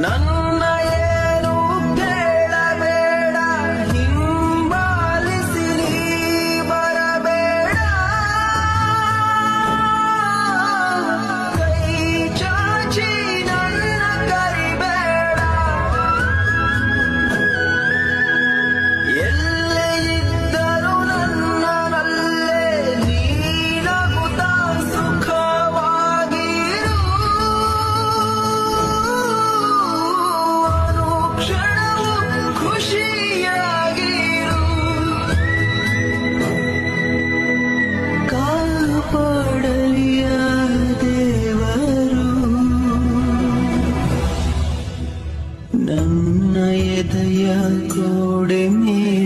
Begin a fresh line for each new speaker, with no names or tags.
ನನ್ನ ಏನು ಕೇಳಬೇಡ, ಹಿಂಬಾಲಿಸಿ ನೀ ಬರಬೇಡ. ಕೈ ಚಾಚಿ ನನ್ನ ಕರಿಬೇಡ. ಎಲ್ಲೇ ಇದ್ದರೂ ನನ್ನಲ್ಲೇ ನೀನಾಗುತ್ತಾ ಸುಖವಾಗಿರು. ಅನುಕ್ಷಣವೂ ಖುಷಿಯಾಗಿರು. ಕಾಪಾಡಲಿಯ ದೇವರು ನನ್ನ ಎದೆಯ ಗೋಡೆ ಮೇಲೆ